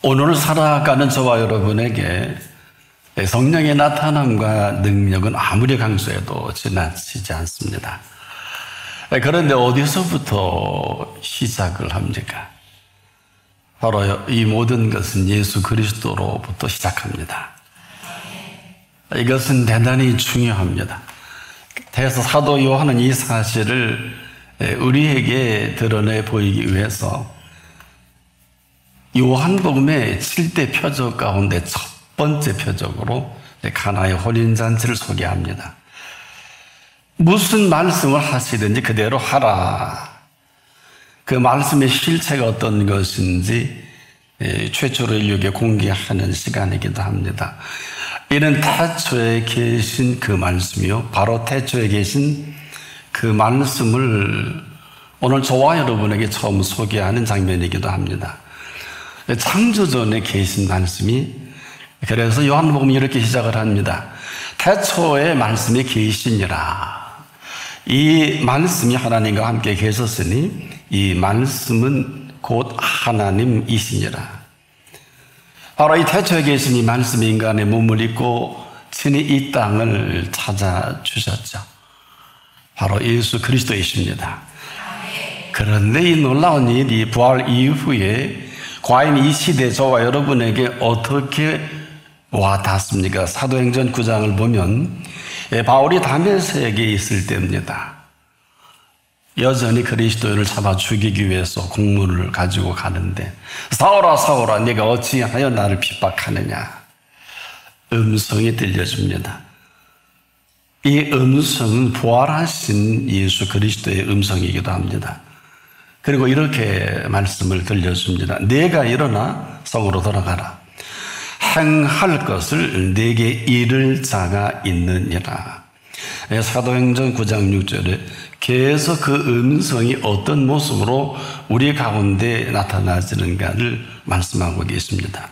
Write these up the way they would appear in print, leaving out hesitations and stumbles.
오늘 살아가는 저와 여러분에게 성령의 나타남과 능력은 아무리 강조해도 지나치지 않습니다. 그런데 어디서부터 시작을 합니까? 바로 이 모든 것은 예수 그리스도로부터 시작합니다. 이것은 대단히 중요합니다. 그래서 사도 요한은 이 사실을 우리에게 드러내 보이기 위해서 요한복음의 7대 표적 가운데 첫 번째 표적으로 가나의 혼인잔치를 소개합니다. 무슨 말씀을 하시든지 그대로 하라. 그 말씀의 실체가 어떤 것인지 최초로 인류에게 공개하는 시간이기도 합니다. 이는 태초에 계신 그 말씀이요, 바로 태초에 계신 그 말씀을 오늘 저와 여러분에게 처음 소개하는 장면이기도 합니다. 창조전에 계신 말씀이, 그래서 요한복음이 이렇게 시작을 합니다. 태초에 말씀이 계시니라. 이 말씀이 하나님과 함께 계셨으니 이 말씀은 곧 하나님이시니라. 바로 이 태초에 계신 이 말씀이 인간의 몸을 입고 친히 이 땅을 찾아주셨죠. 바로 예수 그리스도이십니다. 그런데 이 놀라운 일이 부활 이후에 과연 이 시대 저와 여러분에게 어떻게 와 닿습니까? 사도행전 9장을 보면 바울이 다메섹에 있을 때입니다. 여전히 그리스도인을 잡아 죽이기 위해서 공문을 가지고 가는데, 사울아 사울아 네가 어찌하여 나를 핍박하느냐, 음성이 들려줍니다. 이 음성은 부활하신 예수 그리스도의 음성이기도 합니다. 그리고 이렇게 말씀을 들려줍니다. 내가 일어나 성으로 돌아가라. 행할 것을 내게 이를 자가 있느니라. 사도행전 9장 6절에 계속 그 음성이 어떤 모습으로 우리 가운데 나타나지는가를 말씀하고 계십니다.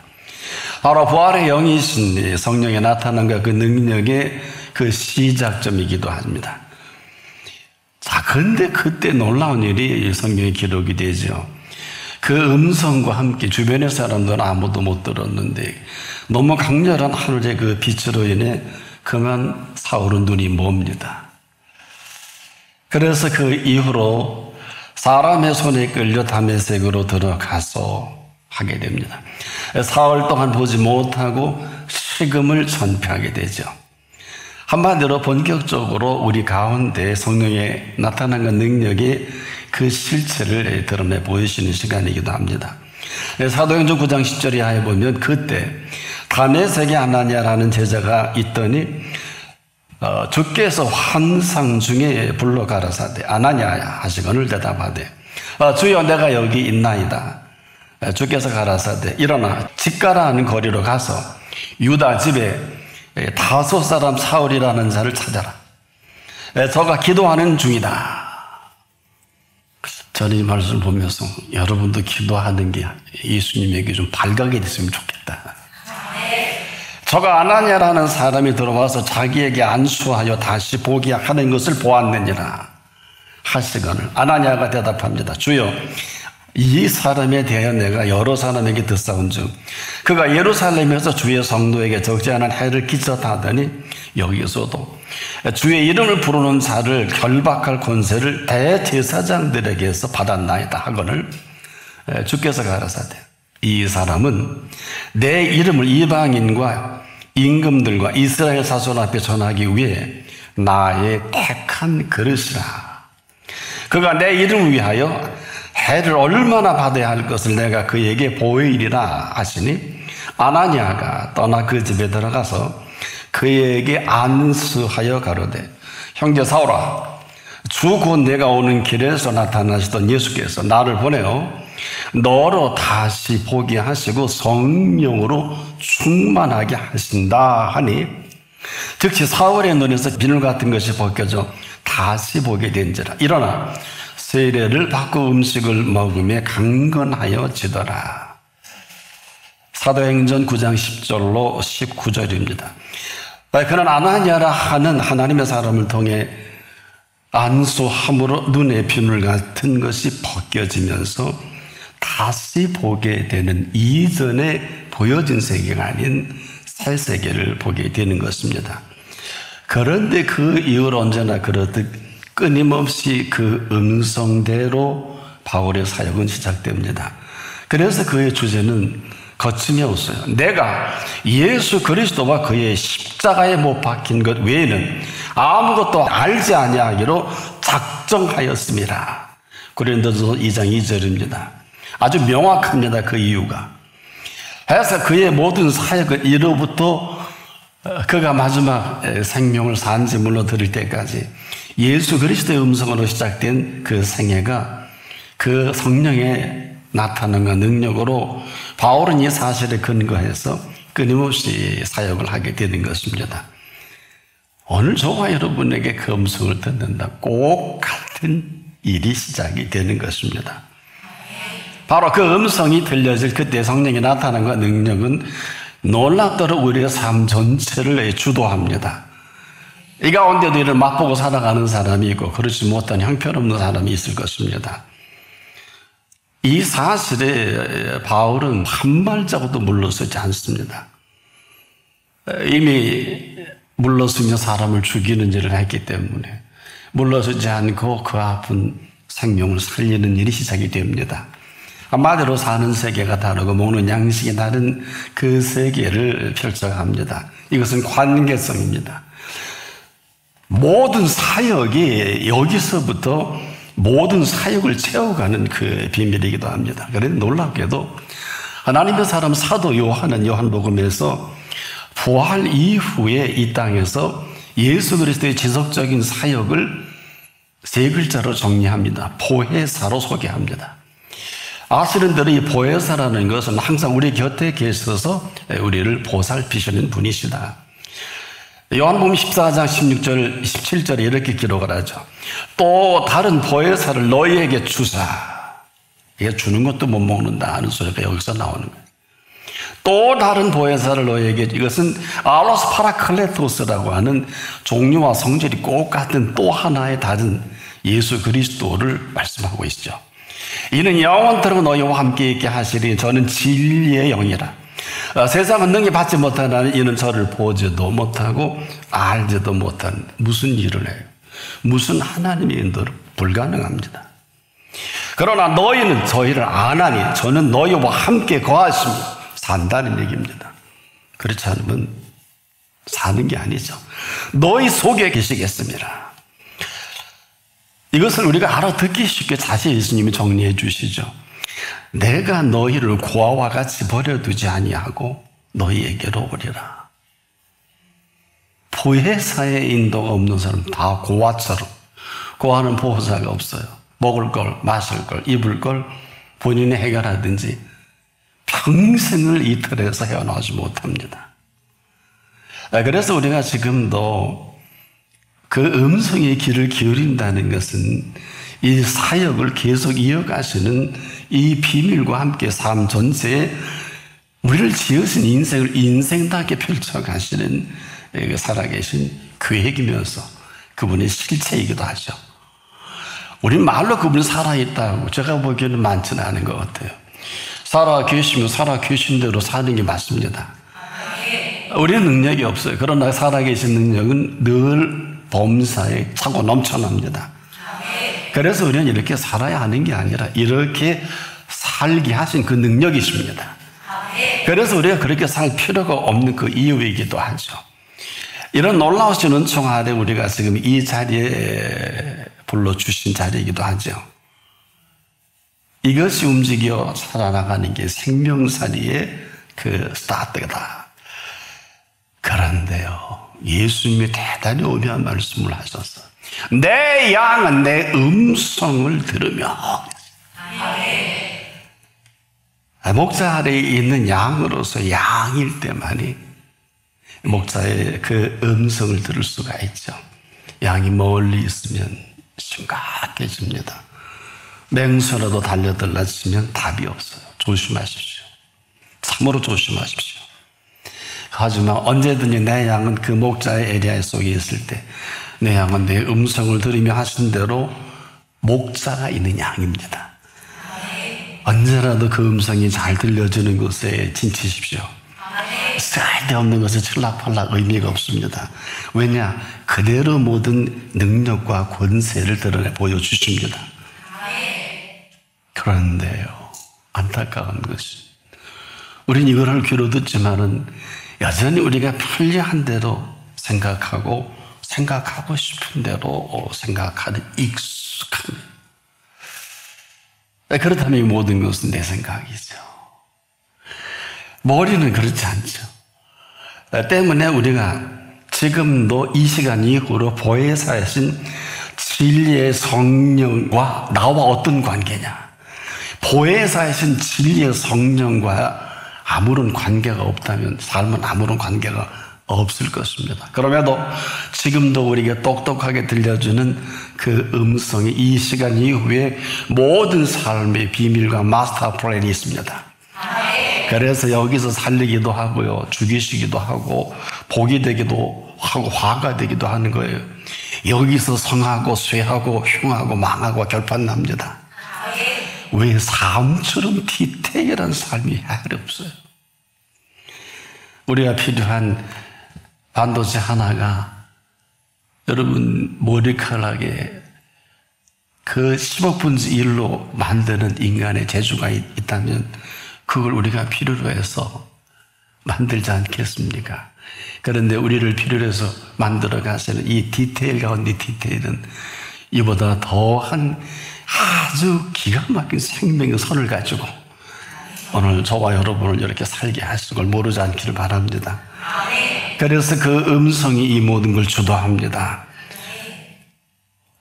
바로 부활의 영이신 성령의 나타남과 그 능력의 그 시작점이기도 합니다. 자, 그런데 그때 놀라운 일이 성경에 기록이 되죠. 그 음성과 함께 주변의 사람들은 아무도 못 들었는데 너무 강렬한 하늘의 그 빛으로 인해 그만 사울은 눈이 멉니다. 그래서 그 이후로 사람의 손에 끌려 다메섹으로 들어가서 하게 됩니다. 사흘 동안 보지 못하고 식음을 전폐하게 되죠. 한마디로 본격적으로 우리 가운데 성령의 나타난과 능력의 그 실체를 드러내 보이시는 시간이기도 합니다. 사도행전 9장 10절 이하에 보면 그때 다메섹에 아나니아라는 제자가 있더니 주께서 환상 중에 불러 가라사대 아나니아야 하시거늘 대답하되 주여 내가 여기 있나이다. 주께서 가라사대 일어나 집가라 하는 거리로 가서 유다 집에 다소 사람 사울이라는 자를 찾아라. 저가 기도하는 중이다. 저는 이 말씀을 보면서 여러분도 기도하는 게 예수님에게 좀 발각이 됐으면 좋겠다. 저가 아나니아라는 사람이 들어와서 자기에게 안수하여 다시 보게 하는 것을 보았느니라 하시거늘 아나니아가 대답합니다. 주여 이 사람에 대하여 내가 여러 사람에게 듣사온즉 그가 예루살렘에서 주의 성도에게 적지 않은 해를 끼쳤다 하더니 여기서도 주의 이름을 부르는 자를 결박할 권세를 대제사장들에게서 받았나이다 하거늘 주께서 가라사대 이 사람은 내 이름을 이방인과 임금들과 이스라엘 사손 앞에 전하기 위해 나의 택한 그릇이라. 그가 내 이름을 위하여 해를 얼마나 받아야 할 것을 내가 그에게 보이리라 하시니 아나니아가 떠나 그 집에 들어가서 그에게 안수하여 가로되 형제 사울아 주 곧 내가 오는 길에서 나타나시던 예수께서 나를 보내어 너로 다시 보게 하시고 성령으로 충만하게 하신다 하니 즉시 사울의 눈에서 비늘 같은 것이 벗겨져 다시 보게 된지라. 일어나 세례를 받고 음식을 먹으며 강건하여 지더라. 사도행전 9장 10절로 19절입니다. 그는 아나니아라 하는 하나님의 사람을 통해 안수함으로 눈의 비늘 같은 것이 벗겨지면서 다시 보게 되는 이전에 보여진 세계가 아닌 새 세계를 보게 되는 것입니다. 그런데 그 이후로 언제나 그렇듯 끊임없이 그 음성대로 바울의 사역은 시작됩니다. 그래서 그의 주제는 거침이 없어요. 내가 예수 그리스도와 그의 십자가에 못 박힌 것 외에는 아무것도 알지 아니하기로 작정하였습니다. 고린도서 2장 2절입니다. 아주 명확합니다. 그 이유가. 해서 그의 모든 사역은 이로부터 그가 마지막 생명을 산지 물러들을 때까지 예수 그리스도의 음성으로 시작된 그 생애가 그 성령의 나타남과 능력으로 바울은 이 사실에 근거해서 끊임없이 사역을 하게 되는 것입니다. 오늘 저와 여러분에게 그 음성을 듣는다 꼭 같은 일이 시작이 되는 것입니다. 바로 그 음성이 들려질 그때 성령의 나타남과 능력은 놀랍도록 우리의 삶 전체를 주도합니다. 이 가운데도 이를 맛보고 살아가는 사람이 있고 그렇지 못한 형편없는 사람이 있을 것입니다. 이 사실에 바울은 한 발자국도 물러서지 않습니다. 이미 물러서며 사람을 죽이는 일을 했기 때문에 물러서지 않고 그 아픈 생명을 살리는 일이 시작이 됩니다. 한마디로 사는 세계가 다르고 먹는 양식이 다른 그 세계를 펼쳐갑니다. 이것은 관계성입니다. 모든 사역이 여기서부터 모든 사역을 채워가는 그 비밀이기도 합니다. 그런데 놀랍게도 하나님의 사람 사도 요한은 요한복음에서 부활 이후에 이 땅에서 예수 그리스도의 지속적인 사역을 세 글자로 정리합니다. 보혜사로 소개합니다. 아시는 대로 이 보혜사라는 것은 항상 우리 곁에 계셔서 우리를 보살피시는 분이시다. 요한복음 14장 16절 17절에 이렇게 기록을 하죠. 또 다른 보혜사를 너희에게 주사. 이게 주는 것도 못 먹는다 하는 소리가 여기서 나오는 거예요. 또 다른 보혜사를 너희에게, 이것은 알로스 파라클레토스라고 하는 종류와 성질이 꼭 같은 또 하나의 다른 예수 그리스도를 말씀하고 있죠. 이는 영원토록 너희와 함께 있게 하시리. 저는 진리의 영이라. 세상은 능히 받지 못하나니 이는 저를 보지도 못하고 알지도 못한 무슨 일을 해요. 무슨 하나님의 인도로 불가능합니다. 그러나 너희는 저희를 아나니 저는 너희와 함께 거하시며 산다는 얘기입니다. 그렇지 않으면 사는 게 아니죠. 너희 속에 계시겠습니다. 이것을 우리가 알아듣기 쉽게 다시 예수님이 정리해 주시죠. 내가 너희를 고아와 같이 버려두지 아니하고 너희에게로 오리라. 보혜사의 인도가 없는 사람 다 고아처럼. 고아는 보호자가 없어요. 먹을 걸, 마실 걸, 입을 걸 본인이 해결하든지 평생을 이 틀에서 헤어나오지 못합니다. 그래서 우리가 지금도 그 음성의 귀를 기울인다는 것은 이 사역을 계속 이어가시는 이 비밀과 함께 삶 전체에 우리를 지으신 인생을 인생답게 펼쳐가시는 살아계신 계획이면서 그분의 실체이기도 하죠. 우리 말로 그분이 살아있다고 제가 보기에는 많지는 않은 것 같아요. 살아계시면 살아계신 대로 사는 게 맞습니다. 우리는 능력이 없어요. 그러나 살아계신 능력은 늘 범사에 차고 넘쳐납니다. 그래서 우리는 이렇게 살아야 하는 게 아니라 이렇게 살게 하신 그 능력이십니다. 그래서 우리가 그렇게 살 필요가 없는 그 이유이기도 하죠. 이런 놀라우신 은총 아래 우리가 지금 이 자리에 불러주신 자리이기도 하죠. 이것이 움직여 살아나가는 게 생명살이의 그 스타트다. 그런데요, 예수님이 대단히 오묘한 말씀을 하셨어요. 내 양은 내 음성을 들으며. 목자 아래에 있는 양으로서 양일 때만이 목자의 그 음성을 들을 수가 있죠. 양이 멀리 있으면 심각해집니다. 맹수라도 달려들라 치면 답이 없어요. 조심하십시오. 참으로 조심하십시오. 하지만 언제든지 내 양은 그 목자의 에리아 속에 있을 때 내 양은 내 음성을 들으며 하신 대로 목자가 있는 양입니다. 언제라도 그 음성이 잘 들려주는 곳에 진치십시오. 쓸데없는 것은 칠락팔락 의미가 없습니다. 왜냐? 그대로 모든 능력과 권세를 드러내 보여주십니다. 그런데요, 안타까운 것이 우린 이거를 귀로 듣지만은 여전히 우리가 편리한 대로 생각하고 싶은 대로 생각하는 익숙함. 그렇다면 이 모든 것은 내 생각이죠. 머리는 그렇지 않죠. 때문에 우리가 지금도 이 시간 이후로 보혜사이신 진리의 성령과 나와 어떤 관계냐? 보혜사이신 진리의 성령과 아무런 관계가 없다면 삶은 아무런 관계가 없을 것입니다. 그럼에도 지금도 우리에게 똑똑하게 들려주는 그 음성이 이 시간 이후에 모든 삶의 비밀과 마스터 플랜이 있습니다. 그래서 여기서 살리기도 하고요, 죽이시기도 하고 복이 되기도 하고 화가 되기도 하는 거예요. 여기서 성하고 쇠하고 흉하고 망하고 결판납니다. 왜? 삶처럼 디테일한 삶이 없어요. 우리가 필요한 반도체 하나가 여러분 머리카락에 그 10억 분의 1로 만드는 인간의 재주가 있다면 그걸 우리가 필요로 해서 만들지 않겠습니까? 그런데 우리를 필요로 해서 만들어 가시는 이 디테일 가운데 디테일은 이보다 더한 아주 기가 막힌 생명의 선을 가지고 오늘 저와 여러분을 이렇게 살게 하시는 걸 모르지 않기를 바랍니다. 그래서 그 음성이 이 모든 걸 주도합니다.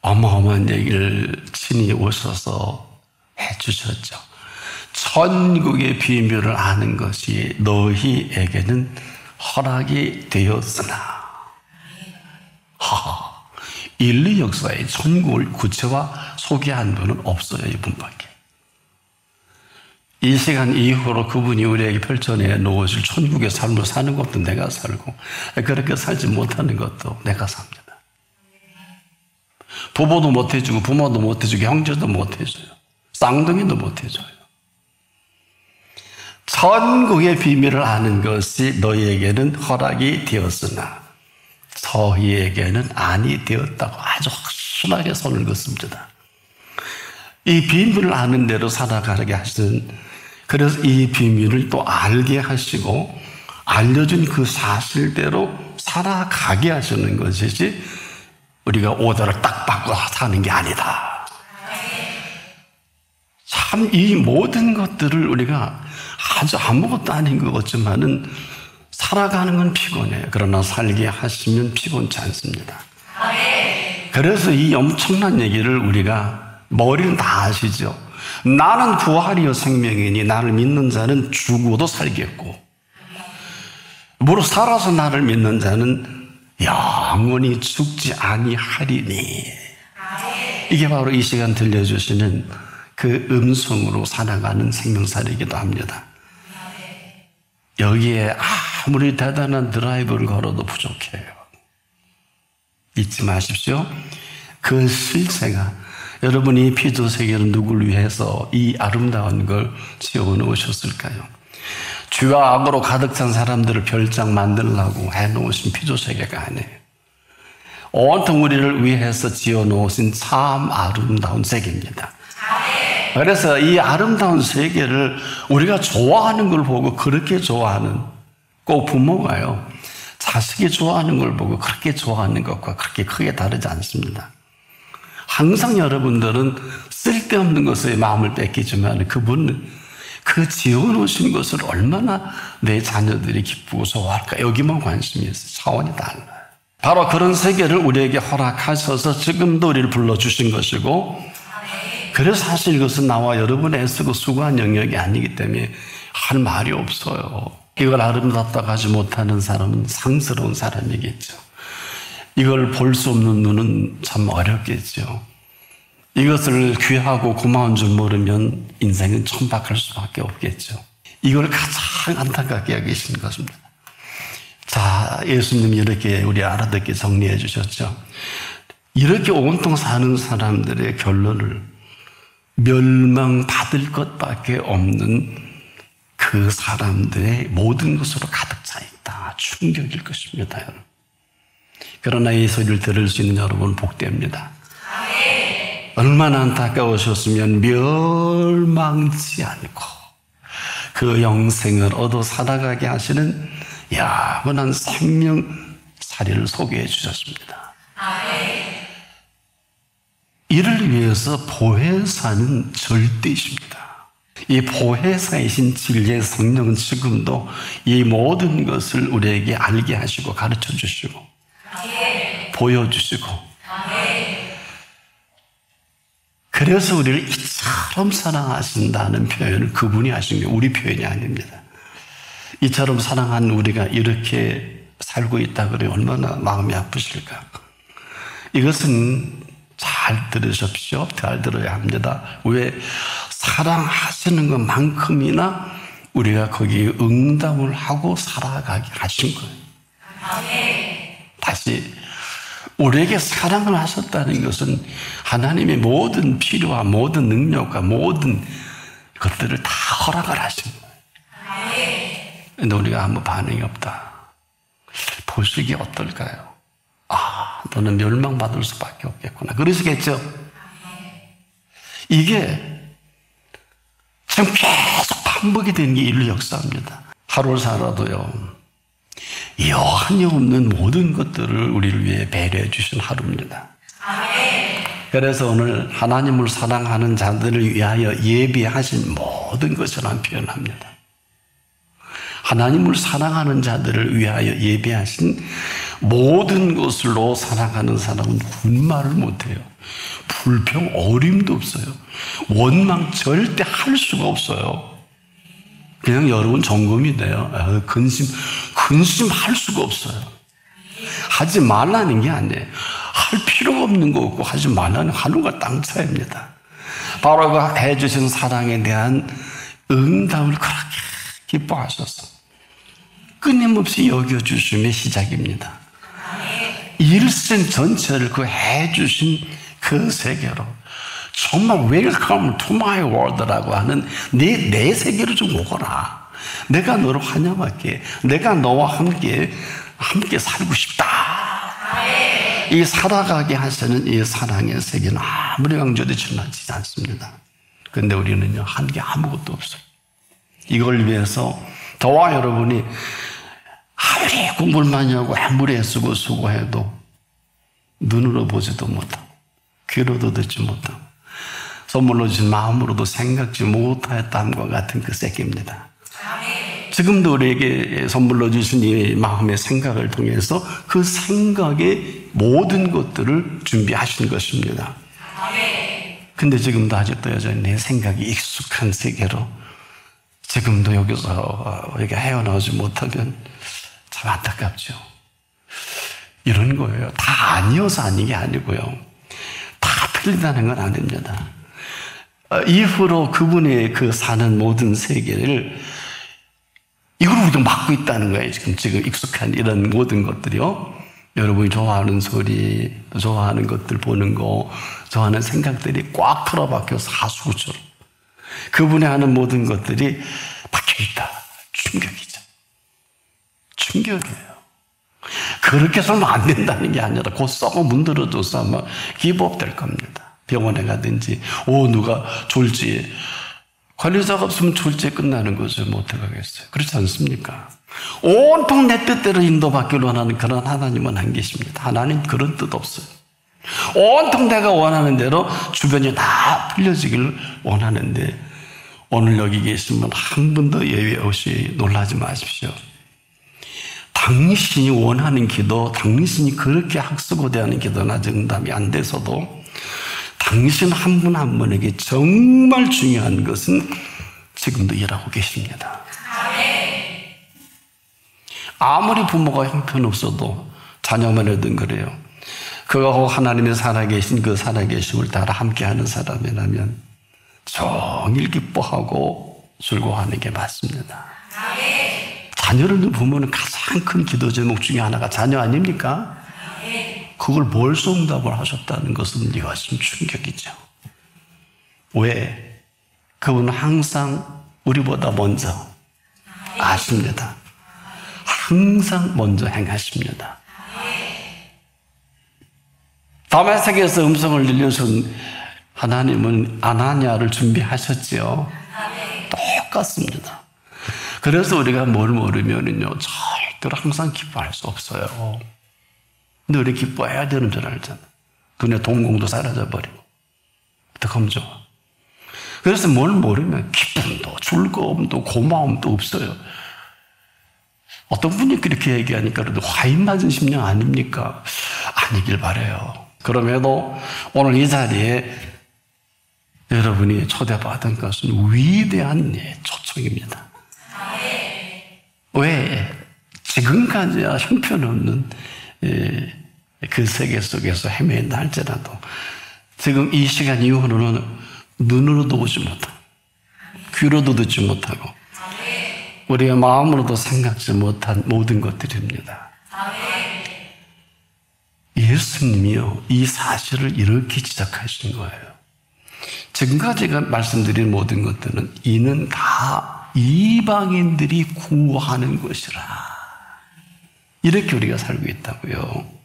어마어마한 얘기를 친히 오셔서 해주셨죠. 천국의 비밀을 아는 것이 너희에게는 허락이 되었으나 인류 역사에 천국을 구체화 소개한 분은 없어요. 이분밖에. 이 시간 이후로 그분이 우리에게 펼쳐내 놓으실 천국의 삶을 사는 것도 내가 살고 그렇게 살지 못하는 것도 내가 삽니다. 부모도 못해주고 부모도 못해주고 형제도 못해줘요. 쌍둥이도 못해줘요. 천국의 비밀을 아는 것이 너희에게는 허락이 되었으나 저희에게는 아니 되었다고 아주 확실하게 손을 긋습니다. 이 비밀을 아는 대로 살아가게 하시는, 그래서 이 비밀을 또 알게 하시고 알려준 그 사실대로 살아가게 하시는 것이지 우리가 오더를 딱 받고 사는 게 아니다. 참 이 모든 것들을 우리가 아주 아무것도 아닌 것 같지만은 살아가는 건 피곤해요. 그러나 살게 하시면 피곤치 않습니다. 그래서 이 엄청난 얘기를 우리가 머리는 다 아시죠. 나는 부활이요 생명이니 나를 믿는 자는 죽어도 살겠고 무릇 살아서 나를 믿는 자는 영원히 죽지 아니하리니. 이게 바로 이 시간 들려주시는 그 음성으로 살아가는 생명사이기도 합니다. 여기에 아무리 대단한 드라이브를 걸어도 부족해요. 잊지 마십시오. 그 실체가, 여러분이 피조세계는 누구를 위해서 이 아름다운 걸 지어놓으셨을까요? 죄와 악으로 가득 찬 사람들을 별장 만들려고 해놓으신 피조세계가 아니에요. 온통 우리를 위해서 지어놓으신 참 아름다운 세계입니다. 그래서 이 아름다운 세계를 우리가 좋아하는 걸 보고 그렇게 좋아하는, 꼭 부모가요, 자식이 좋아하는 걸 보고 그렇게 좋아하는 것과 그렇게 크게 다르지 않습니다. 항상 여러분들은 쓸데없는 것에 마음을 뺏기지만 그분은 그 지어놓으신 것을 얼마나 내 자녀들이 기쁘고 좋아할까, 여기만 관심이 있어요. 차원이 달라요. 바로 그런 세계를 우리에게 허락하셔서 지금도 우리를 불러주신 것이고, 그래서 사실 이것은 나와 여러분의 애쓰고 수고한 영역이 아니기 때문에 할 말이 없어요. 이걸 아름답다고 하지 못하는 사람은 상스러운 사람이겠죠. 이걸 볼 수 없는 눈은 참 어렵겠죠. 이것을 귀하고 고마운 줄 모르면 인생은 천박할 수밖에 없겠죠. 이걸 가장 안타깝게 여기신 것입니다. 자, 예수님이 이렇게 우리 알아듣게 정리해 주셨죠. 이렇게 온통 사는 사람들의 결론을 멸망받을 것밖에 없는 그 사람들의 모든 것으로 가득 차 있다. 충격일 것입니다. 여러분. 그러나 이 소리를 들을 수 있는 여러분 복됩니다. 얼마나 안타까우셨으면 멸망치 않고 그 영생을 얻어 살아가게 하시는 영원한 생명사리를 소개해 주셨습니다. 이를 위해서 보혜사는 절대이십니다. 이 보혜사이신 진리의 성령은 지금도 이 모든 것을 우리에게 알게 하시고 가르쳐 주시고 보여주시고 그래서 우리를 이처럼 사랑하신다는 표현을 그분이 하신 게 우리 표현이 아닙니다. 이처럼 사랑한 우리가 이렇게 살고 있다 그래 얼마나 마음이 아프실까. 이것은 잘 들으십시오. 잘 들어야 합니다. 왜? 사랑하시는 것만큼이나 우리가 거기에 응답을 하고 살아가게 하신 거예요. 다시 우리에게 사랑을 하셨다는 것은 하나님의 모든 필요와 모든 능력과 모든 것들을 다 허락을 하신 거예요. 그런데 우리가 아무 반응이 없다. 보시기 어떨까요? 아, 너는 멸망받을 수밖에 없겠구나. 그러시겠죠? 이게 지금 계속 반복이 되는 게 인류 역사입니다. 하루를 살아도요, 여한이 없는 모든 것들을 우리를 위해 배려해 주신 하루입니다. 그래서 오늘 하나님을 사랑하는 자들을 위하여 예비하신 모든 것이라는 표현합니다. 하나님을 사랑하는 자들을 위하여 예비하신 모든 것으로 사랑하는 사람은 군말을 못해요. 불평, 어림도 없어요. 원망 절대 할 수가 없어요. 그냥 여러분 점검이 돼요. 근심할 수가 없어요. 하지 말라는 게 아니에요. 할 필요가 없는 거 없고 하지 말라는 하루가 땅 차이입니다. 바로 그 해주신 사랑에 대한 응답을 그렇게 기뻐하셔서 끊임없이 여겨주심의 시작입니다. 일생 전체를 그 해주신 그 세계로 정말 Welcome to my world라고 하는 내 세계로 좀 오거라. 내가 너를 환영할게. 내가 너와 함께 살고 싶다. 이 살아가게 하시는 이 사랑의 세계는 아무리 강조해도 지나치지 않습니다. 그런데 우리는요, 한 게 아무것도 없어요. 이걸 위해서 저와 여러분이 아무리 공부를 많이 하고 아무리 애쓰고 수고해도 눈으로 보지도 못하고 귀로도 듣지 못하고 선물로 주신 마음으로도 생각지 못하였다함과 같은 그 세계입니다. 지금도 우리에게 선물로 주신 이 마음의 생각을 통해서 그 생각의 모든 것들을 준비하신 것입니다. 근데 지금도 아직도 여전히 내 생각이 익숙한 세계로 지금도 여기서 우리가 헤어나오지 못하면 참 안타깝죠. 이런 거예요. 다 아니어서 아닌 게 아니고요. 다 틀리다는 건 아닙니다. 이후로 그분의 그 사는 모든 세계를 이걸 우리가 막고 있다는 거예요. 지금 익숙한 이런 모든 것들이요. 여러분이 좋아하는 소리, 좋아하는 것들 보는 거, 좋아하는 생각들이 꽉 틀어박혀서 하수구처럼 그분이 하는 모든 것들이 박혀있다. 충격이죠. 충격이에요. 그렇게 해서는 안 된다는 게 아니라 곧 썩어 문드러져서 아마 기법될 겁니다. 병원에 가든지 누가 졸지에 관리자가 없으면 졸지에 끝나는 거죠. 뭐 어떡하겠어요. 그렇지 않습니까? 온통 내 뜻대로 인도받기를 원하는 그런 하나님은 안 계십니다. 하나님 그런 뜻 없어요. 온통 내가 원하는 대로 주변이 다 풀려지기를 원하는데 오늘 여기 계신 분 한 분도 예외 없이 놀라지 마십시오. 당신이 원하는 기도, 당신이 그렇게 학수고대하는 기도나 응답이 안 돼서도 당신 한 분 한 분에게 정말 중요한 것은 지금도 일하고 계십니다. 아무리 부모가 형편없어도 자녀만 해도 그래요. 그거 하나님의 살아계신 그 살아계심을 따라 함께하는 사람이라면 종일 기뻐하고 즐거워하는 게 맞습니다. 자녀를 둔 부모는 가장 큰 기도 제목 중에 하나가 자녀 아닙니까? 그걸 몰수응답을 하셨다는 것은 이것은 충격이죠. 왜? 그분은 항상 우리보다 먼저 아십니다. 항상 먼저 행하십니다. 다메섹에서 음성을 들려서 하나님은 아나니아를 준비하셨지요. 똑같습니다. 그래서 우리가 뭘 모르면요, 절대로 항상 기뻐할 수 없어요. 늘 기뻐해야 되는 줄 알잖아. 눈에 동공도 사라져버리고. 어떡하면 좋아. 그래서 뭘 모르면 기쁨도 즐거움도 고마움도 없어요. 어떤 분이 그렇게 얘기하니까 그래도 화인 맞은 심령 아닙니까? 아니길 바라요. 그럼에도 오늘 이 자리에 여러분이 초대받은 것은 위대한 초청입니다. 왜? 지금까지야 형편없는 그 세계 속에서 헤맨다 할지라도 지금 이 시간 이후로는 눈으로도 보지 못하고 귀로도 듣지 못하고 우리의 마음으로도 생각지 못한 모든 것들입니다. 예수님이요, 이 사실을 이렇게 지적하신 거예요. 지금까지 말씀드린 모든 것들은 이는 다 이방인들이 구하는 것이라. 이렇게 우리가 살고 있다고요.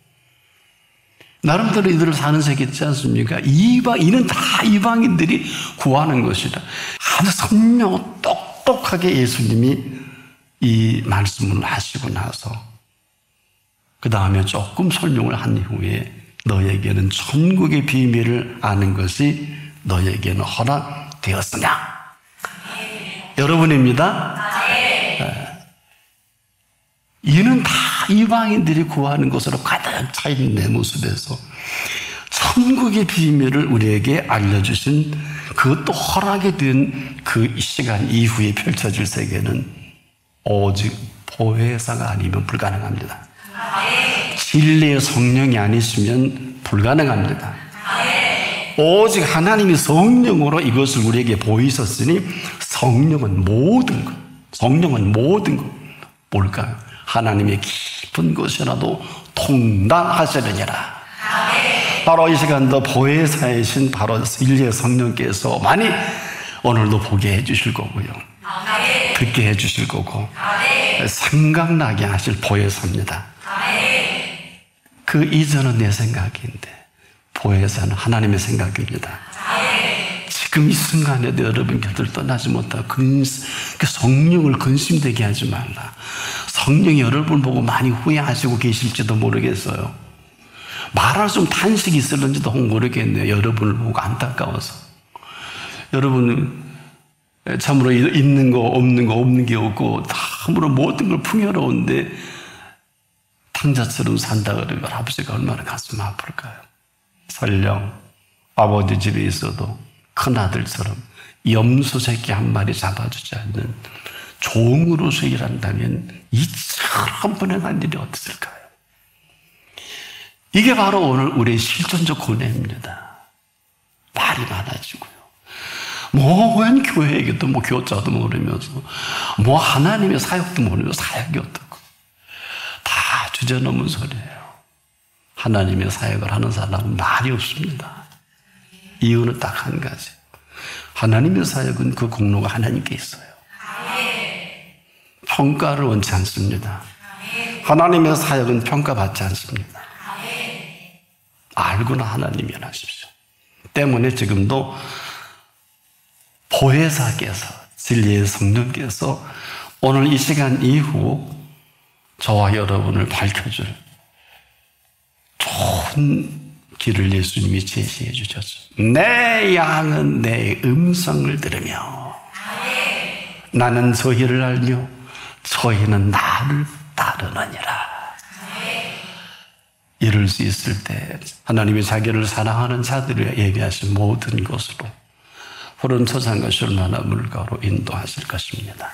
나름대로 이들을 사는 세계 있지 않습니까? 이는 다 이방인들이 구하는 것이라. 아주 선명 똑똑하게 예수님이 이 말씀을 하시고 나서 그 다음에 조금 설명을 한 이후에 너에게는 천국의 비밀을 아는 것이 너에게는 허락되었으냐. 여러분입니다. 이는 다 이방인들이 구하는 것으로 가득 차 있는 내 모습에서 천국의 비밀을 우리에게 알려주신 그것도 허락이 된 그 시간 이후에 펼쳐질 세계는 오직 보혜사가 아니면 불가능합니다. 진리의 성령이 아니시면 불가능합니다. 오직 하나님이 성령으로 이것을 우리에게 보이셨으니 성령은 모든 것 뭘까요? 하나님의 깊은 것이라도 통달하시려니라. 바로 이 시간도 보혜사이신 바로 진리의 성령께서 많이 오늘도 보게 해주실 거고요, 듣게 해주실 거고, 생각나게 하실 보혜사입니다. 그 이전은 내 생각인데 보혜사는 하나님의 생각입니다. 지금 이 순간에도 여러분 곁을 떠나지 못하고 그 성령을 근심되게 하지 말라. 성령이 여러분을 보고 많이 후회하시고 계실지도 모르겠어요. 말할 수 없는 탄식이 있을는지도 모르겠네요. 여러분을 보고 안타까워서. 여러분은 참으로 있는 거 없는 게 없고 참으로 모든 걸 풍요로운데 탕자처럼 산다 그러면 아버지가 얼마나 가슴 아플까요? 설령 아버지 집에 있어도 큰아들처럼 염소 새끼 한 마리 잡아주지 않는 종으로서 일한다면 이처럼 불행한 일이 어땠을까요? 이게 바로 오늘 우리의 실존적 고뇌입니다. 말이 많아지고요. 웬 교회 얘기도 교자도 모르면서 하나님의 사역도 모르면서 사역이 어떻고 다 주제넘은 소리예요. 하나님의 사역을 하는 사람은 말이 없습니다. 이유는 딱 한 가지. 하나님의 사역은 그 공로가 하나님께 있어요. 평가를 원치 않습니다. 하나님의 사역은 평가받지 않습니다. 알고나 하나님이 하십시오. 때문에 지금도 보혜사께서, 진리의 성령께서 오늘 이 시간 이후 저와 여러분을 밝혀줄 좋은 길을 예수님이 제시해 주셨죠. 내 양은 내 음성을 들으며 나는 저희를 알며 저희는 나를 따르느니라. 이럴 수 있을 때 하나님이 자기를 사랑하는 자들을 예비하신 모든 것으로 푸른 초장과 술 만나 물가로 인도하실 것입니다.